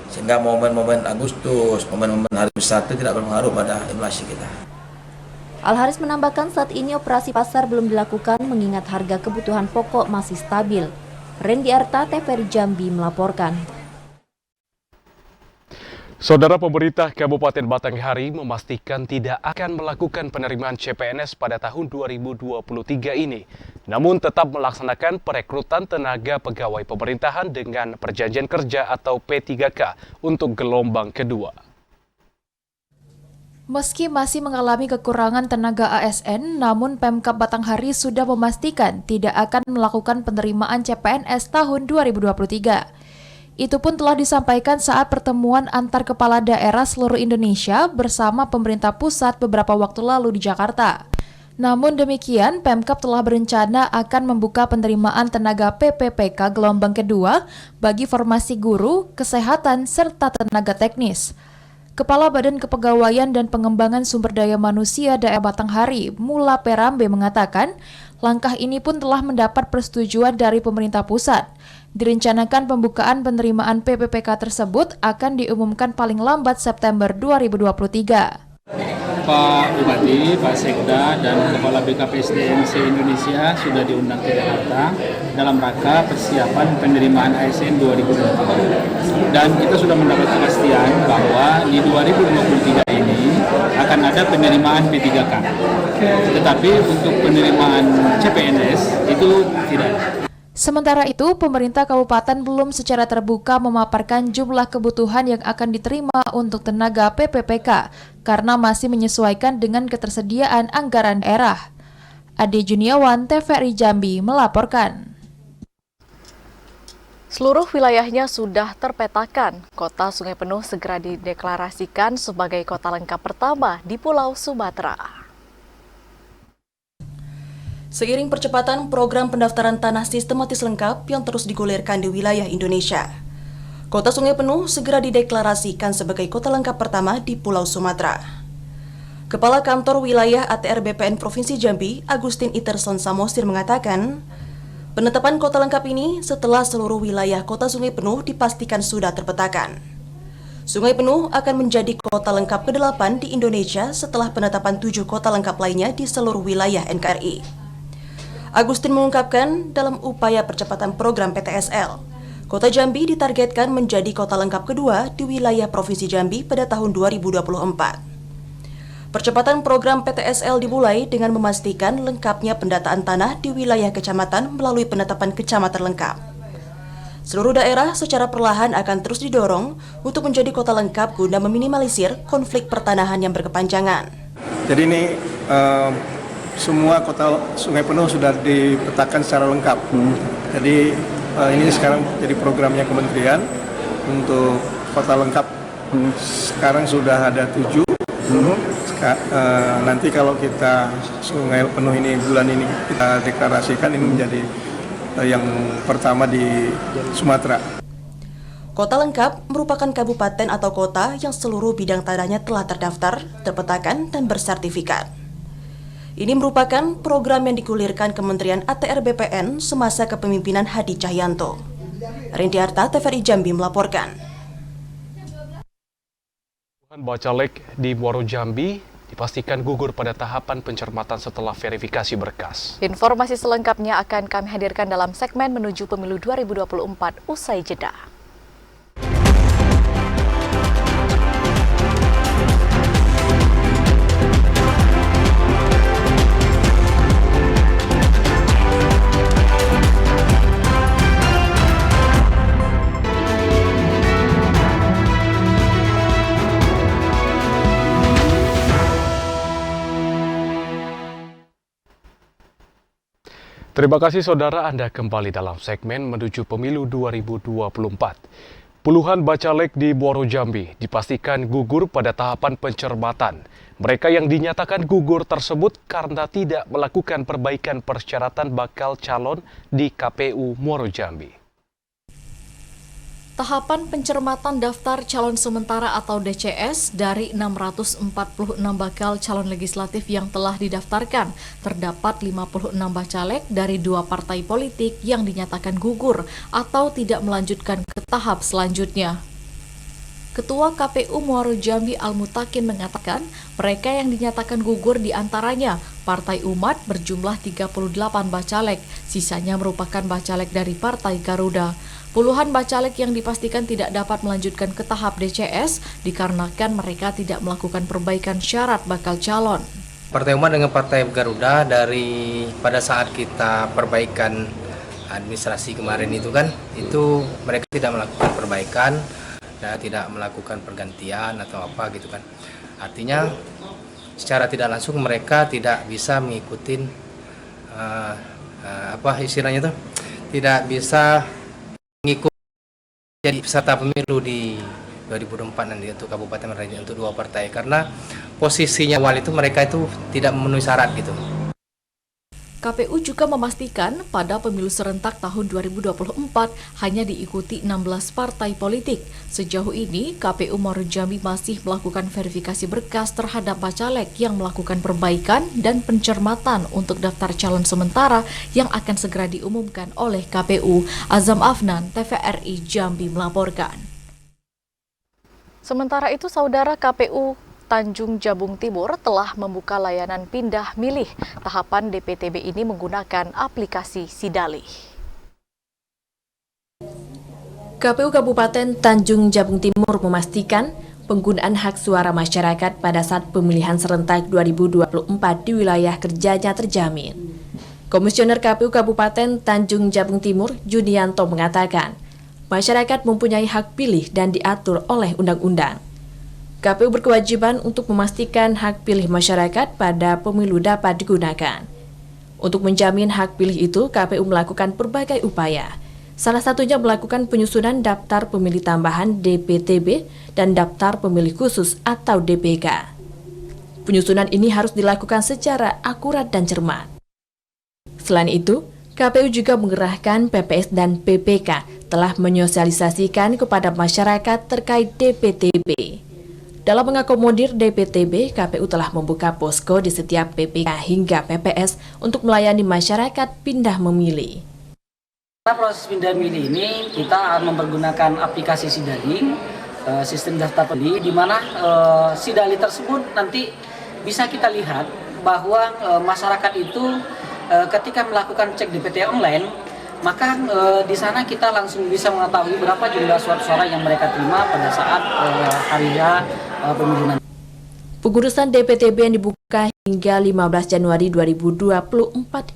Sehingga momen-momen Agustus, momen-momen hari besar itu tidak berpengaruh pada inflasi kita. Al-Haris menambahkan saat ini operasi pasar belum dilakukan mengingat harga kebutuhan pokok masih stabil. Rendi Arta, TVRI Jambi melaporkan. Saudara, pemerintah Kabupaten Batanghari memastikan tidak akan melakukan penerimaan CPNS pada tahun 2023 ini, namun tetap melaksanakan perekrutan tenaga pegawai pemerintahan dengan perjanjian kerja atau P3K untuk gelombang kedua. Meski masih mengalami kekurangan tenaga ASN, namun Pemkab Batanghari sudah memastikan tidak akan melakukan penerimaan CPNS tahun 2023. Itu pun telah disampaikan saat pertemuan antar kepala daerah seluruh Indonesia bersama pemerintah pusat beberapa waktu lalu di Jakarta. Namun demikian, Pemkab telah berencana akan membuka penerimaan tenaga PPPK gelombang kedua bagi formasi guru, kesehatan, serta tenaga teknis. Kepala Badan Kepegawaian dan Pengembangan Sumber Daya Manusia Daerah Batanghari, Mula Perambe mengatakan, langkah ini pun telah mendapat persetujuan dari pemerintah pusat. Direncanakan pembukaan penerimaan PPPK tersebut akan diumumkan paling lambat September 2023. Pak Bupati, Pak Sekda, dan Kepala BKPSDM se-Indonesia sudah diundang ke Jakarta dalam rangka persiapan penerimaan ASN 2023. Dan kita sudah mendapat kepastian bahwa di 2023 ini akan ada penerimaan P3K. Tetapi untuk penerimaan CPNS itu tidak ada. Sementara itu, pemerintah kabupaten belum secara terbuka memaparkan jumlah kebutuhan yang akan diterima untuk tenaga PPPK karena masih menyesuaikan dengan ketersediaan anggaran daerah. Ade Juniawan, TVRI Jambi melaporkan. Seluruh wilayahnya sudah terpetakan. Kota Sungai Penuh segera dideklarasikan sebagai kota lengkap pertama di Pulau Sumatera. Seiring percepatan program pendaftaran tanah sistematis lengkap yang terus digulirkan di wilayah Indonesia, Kota Sungai Penuh segera dideklarasikan sebagai kota lengkap pertama di Pulau Sumatera. Kepala Kantor Wilayah ATR BPN Provinsi Jambi, Agustin Iterson Samosir mengatakan, penetapan kota lengkap ini setelah seluruh wilayah Kota Sungai Penuh dipastikan sudah terpetakan. Sungai Penuh akan menjadi kota lengkap ke-8 di Indonesia setelah penetapan 7 kota lengkap lainnya di seluruh wilayah NKRI. Agustin mengungkapkan dalam upaya percepatan program PTSL, Kota Jambi ditargetkan menjadi kota lengkap kedua di wilayah Provinsi Jambi pada tahun 2024. Percepatan program PTSL dimulai dengan memastikan lengkapnya pendataan tanah di wilayah kecamatan melalui penetapan kecamatan lengkap. Seluruh daerah secara perlahan akan terus didorong untuk menjadi kota lengkap guna meminimalisir konflik pertanahan yang berkepanjangan. Jadi ini semua kota Sungai Penuh sudah dipetakan secara lengkap. Jadi ini sekarang jadi programnya kementerian untuk kota lengkap. Sekarang sudah ada 7. Nanti kalau kita Sungai Penuh ini bulan ini kita deklarasikan, ini menjadi yang pertama di Sumatera. Kota lengkap merupakan kabupaten atau kota yang seluruh bidang tanahnya telah terdaftar, terpetakan, dan bersertifikat. Ini merupakan program yang digulirkan Kementerian ATR BPN semasa kepemimpinan Hadi Cahyanto. Rindi Harta, TVRI Jambi melaporkan. Bacalek di Muaro Jambi dipastikan gugur pada tahapan pencermatan setelah verifikasi berkas. Informasi selengkapnya akan kami hadirkan dalam segmen menuju pemilu 2024 usai jeda. Terima kasih saudara, Anda kembali dalam segmen menuju pemilu 2024. Puluhan bacalek di Muaro Jambi dipastikan gugur pada tahapan pencermatan. Mereka yang dinyatakan gugur tersebut karena tidak melakukan perbaikan persyaratan bakal calon di KPU Muaro Jambi. Tahapan pencermatan daftar calon sementara atau DCS dari 646 bakal calon legislatif yang telah didaftarkan, terdapat 56 bacalek dari 2 partai politik yang dinyatakan gugur atau tidak melanjutkan ke tahap selanjutnya. Ketua KPU Muaro Jambi Al-Mutakin mengatakan mereka yang dinyatakan gugur diantaranya Partai Umat berjumlah 38 bacalek, sisanya merupakan bacalek dari Partai Garuda. Puluhan bacalek yang dipastikan tidak dapat melanjutkan ke tahap DCS dikarenakan mereka tidak melakukan perbaikan syarat bakal calon. Partai Umat dengan Partai Garuda dari pada saat kita perbaikan administrasi kemarin itu mereka tidak melakukan perbaikan dan tidak melakukan pergantian atau apa gitu kan. Artinya secara tidak langsung mereka tidak bisa mengikuti tidak bisa mengikuti jadi peserta pemilu di 2024 nanti untuk Kabupaten Muaro untuk 2 partai karena posisinya awal itu mereka itu tidak memenuhi syarat gitu. KPU juga memastikan pada pemilu serentak tahun 2024 hanya diikuti 16 partai politik. Sejauh ini, KPU Muaro Jambi masih melakukan verifikasi berkas terhadap bacalek yang melakukan perbaikan dan pencermatan untuk daftar calon sementara yang akan segera diumumkan oleh KPU. Azam Afnan, TVRI Jambi melaporkan. Sementara itu, Saudara, KPU Tanjung Jabung Timur telah membuka layanan pindah milih. Tahapan DPTB ini menggunakan aplikasi Sidalih. KPU Kabupaten Tanjung Jabung Timur memastikan penggunaan hak suara masyarakat pada saat pemilihan serentak 2024 di wilayah kerjanya terjamin. Komisioner KPU Kabupaten Tanjung Jabung Timur, Junianto, mengatakan, masyarakat mempunyai hak pilih dan diatur oleh undang-undang. KPU berkewajiban untuk memastikan hak pilih masyarakat pada pemilu dapat digunakan. Untuk menjamin hak pilih itu, KPU melakukan berbagai upaya. Salah satunya melakukan penyusunan daftar pemilih tambahan DPTB dan daftar pemilih khusus atau DPK. Penyusunan ini harus dilakukan secara akurat dan cermat. Selain itu, KPU juga mengerahkan PPS dan PPK telah menyosialisasikan kepada masyarakat terkait DPTB. Dalam mengakomodir DPTB, KPU telah membuka posko di setiap PPK hingga PPS untuk melayani masyarakat pindah memilih. Proses pindah milih ini kita mempergunakan aplikasi Sidalih, sistem daftar pemilih, di mana Sidalih tersebut nanti bisa kita lihat bahwa masyarakat itu ketika melakukan cek DPT online, maka di sana kita langsung bisa mengetahui berapa jumlah suara yang mereka terima pada saat hari pemilihan. Pengurusan DPTB yang dibuka hingga 15 Januari 2024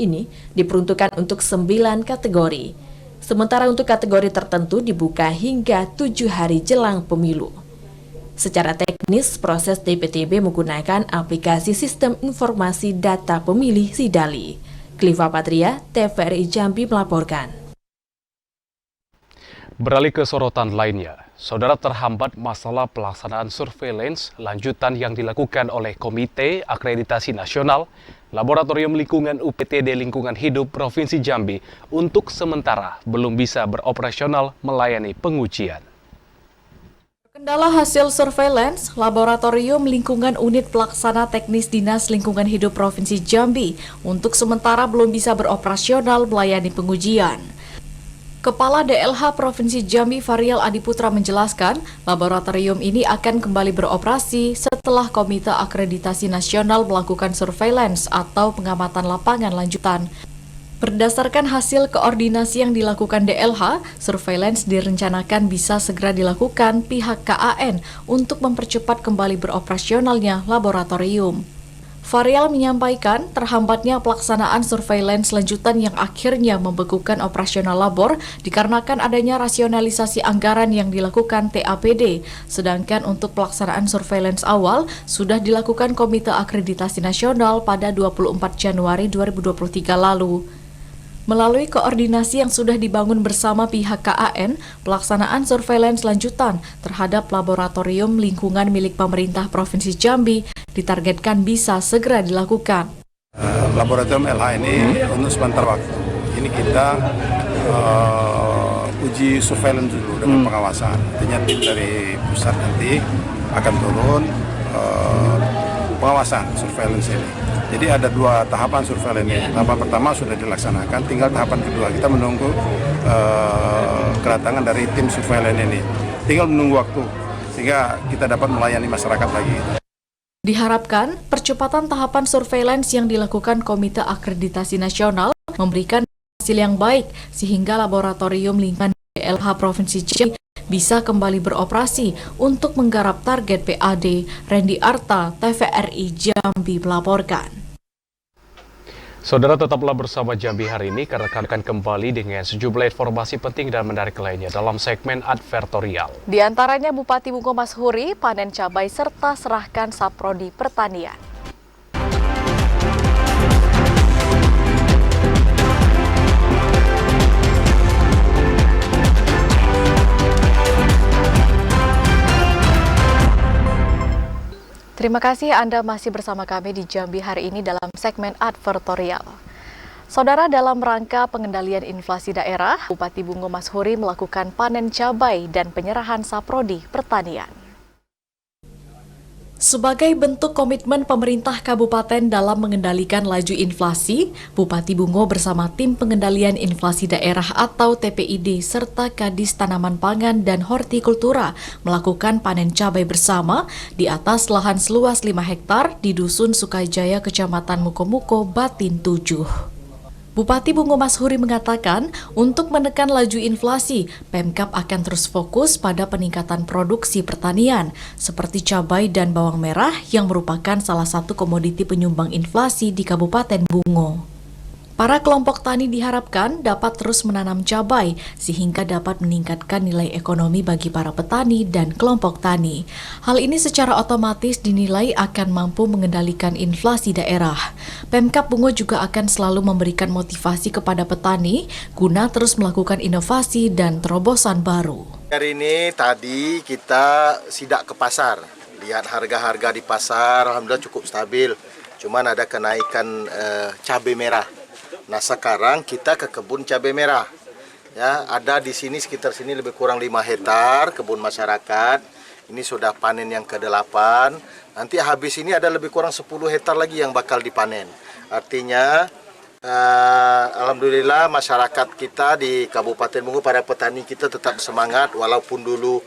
ini diperuntukkan untuk 9 kategori. Sementara untuk kategori tertentu dibuka hingga 7 hari jelang pemilu. Secara teknis, proses DPTB menggunakan aplikasi Sistem Informasi Data Pemilih Sidalih. Kliva Patria, TVRI Jambi melaporkan. Beralih ke sorotan lainnya, Saudara, terhambat masalah pelaksanaan surveillance lanjutan yang dilakukan oleh Komite Akreditasi Nasional Laboratorium Lingkungan UPTD Lingkungan Hidup Provinsi Jambi untuk sementara belum bisa beroperasional melayani pengujian. Kendala hasil surveillance Laboratorium Lingkungan Unit Pelaksana Teknis Dinas Lingkungan Hidup Provinsi Jambi untuk sementara belum bisa beroperasional melayani pengujian. Kepala DLH Provinsi Jambi Varial Adiputra menjelaskan, laboratorium ini akan kembali beroperasi setelah Komite Akreditasi Nasional melakukan surveillance atau pengamatan lapangan lanjutan. Berdasarkan hasil koordinasi yang dilakukan DLH, surveillance direncanakan bisa segera dilakukan pihak KAN untuk mempercepat kembali beroperasionalnya laboratorium. Varial menyampaikan terhambatnya pelaksanaan surveillance lanjutan yang akhirnya membekukan operasional labor dikarenakan adanya rasionalisasi anggaran yang dilakukan TAPD, sedangkan untuk pelaksanaan surveillance awal sudah dilakukan Komite Akreditasi Nasional pada 24 Januari 2023 lalu. Melalui koordinasi yang sudah dibangun bersama pihak KAN, pelaksanaan surveillance lanjutan terhadap laboratorium lingkungan milik pemerintah Provinsi Jambi ditargetkan bisa segera dilakukan. Laboratorium LH ini untuk sebentar waktu. Ini kita uji surveillance dulu dengan pengawasan. Artinya tim dari pusat nanti akan turun pengawasan surveillance ini. Jadi ada 2 tahapan surveillance ini. Tahapan pertama sudah dilaksanakan, tinggal tahapan kedua. Kita menunggu kedatangan dari tim surveillance ini. Tinggal menunggu waktu sehingga kita dapat melayani masyarakat lagi. Diharapkan percepatan tahapan surveillance yang dilakukan Komite Akreditasi Nasional memberikan hasil yang baik sehingga laboratorium lingkungan DLH Provinsi Jambi bisa kembali beroperasi untuk menggarap target PAD. Randy Arta, TVRI Jambi melaporkan. Saudara, tetaplah bersama Jambi hari ini karena akan kembali dengan sejumlah informasi penting dan menarik lainnya dalam segmen advertorial. Di antaranya Bupati Bungo Mashuri panen cabai serta serahkan Saprodi Pertanian. Terima kasih Anda masih bersama kami di Jambi hari ini dalam segmen advertorial. Saudara, dalam rangka pengendalian inflasi daerah, Bupati Bungo Mashuri melakukan panen cabai dan penyerahan saprodi pertanian. Sebagai bentuk komitmen pemerintah kabupaten dalam mengendalikan laju inflasi, Bupati Bungo bersama tim pengendalian inflasi daerah atau TPID serta Kadis Tanaman Pangan dan Hortikultura melakukan panen cabai bersama di atas lahan seluas 5 hektar di Dusun Sukajaya, Kecamatan Mukomuko, Batin 7. Bupati Bungo Mashuri mengatakan, untuk menekan laju inflasi, Pemkab akan terus fokus pada peningkatan produksi pertanian, seperti cabai dan bawang merah yang merupakan salah satu komoditi penyumbang inflasi di Kabupaten Bungo. Para kelompok tani diharapkan dapat terus menanam cabai sehingga dapat meningkatkan nilai ekonomi bagi para petani dan kelompok tani. Hal ini secara otomatis dinilai akan mampu mengendalikan inflasi daerah. Pemkab Bungo juga akan selalu memberikan motivasi kepada petani guna terus melakukan inovasi dan terobosan baru. Hari ini tadi kita sidak ke pasar, lihat harga-harga di pasar, alhamdulillah cukup stabil. Cuman ada kenaikan cabai merah. Nah sekarang kita ke kebun cabai merah, ya ada di sini sekitar sini lebih kurang 5 hektar kebun masyarakat. Ini sudah panen yang ke-8. Nanti habis ini ada lebih kurang 10 hektar lagi yang bakal dipanen. Artinya, alhamdulillah masyarakat kita di Kabupaten Bungo, para petani kita tetap semangat walaupun dulu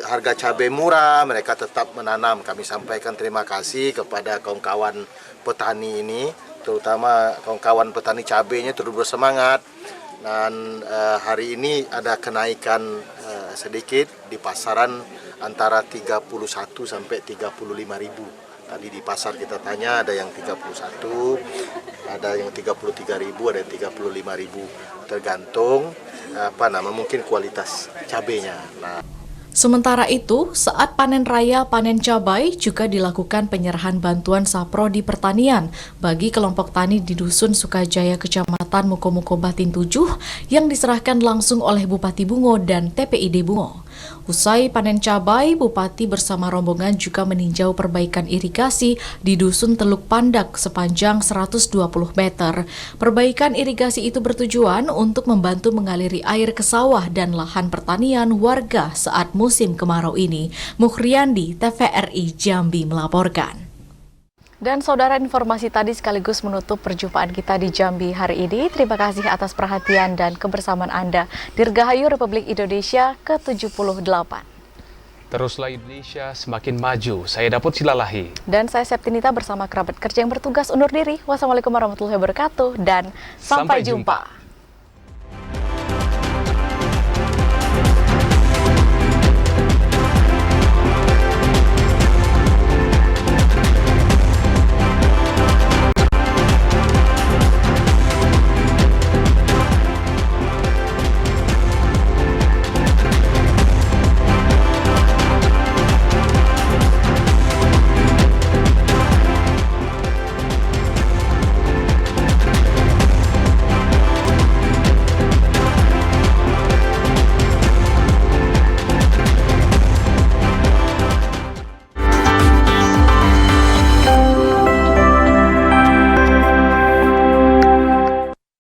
harga cabai murah, mereka tetap menanam. Kami sampaikan terima kasih kepada kawan-kawan petani ini, terutama kawan-kawan petani cabainya terus bersemangat. Dan hari ini ada kenaikan sedikit di pasaran antara 31 sampai 35 ribu. Tadi di pasar kita tanya ada yang 31, ada yang 33 ribu, ada yang 35 ribu, tergantung mungkin kualitas cabainya. Sementara itu, saat panen raya panen cabai juga dilakukan penyerahan bantuan saprodi pertanian bagi kelompok tani di Dusun Sukajaya, Kecamatan Mukomuko, Batin 7 yang diserahkan langsung oleh Bupati Bungo dan TPID Bungo. Usai panen cabai, Bupati bersama rombongan juga meninjau perbaikan irigasi di Dusun Teluk Pandak sepanjang 120 meter. Perbaikan irigasi itu bertujuan untuk membantu mengaliri air ke sawah dan lahan pertanian warga saat musim kemarau ini. Mukhriandi, TVRI Jambi melaporkan. Dan saudara, informasi tadi sekaligus menutup perjumpaan kita di Jambi hari ini. Terima kasih atas perhatian dan kebersamaan Anda. Dirgahayu Republik Indonesia ke-78. Teruslah Indonesia semakin maju. Saya Daput Silalahi. Dan saya Septinita bersama kerabat kerja yang bertugas undur diri. Wassalamualaikum warahmatullahi wabarakatuh dan sampai jumpa.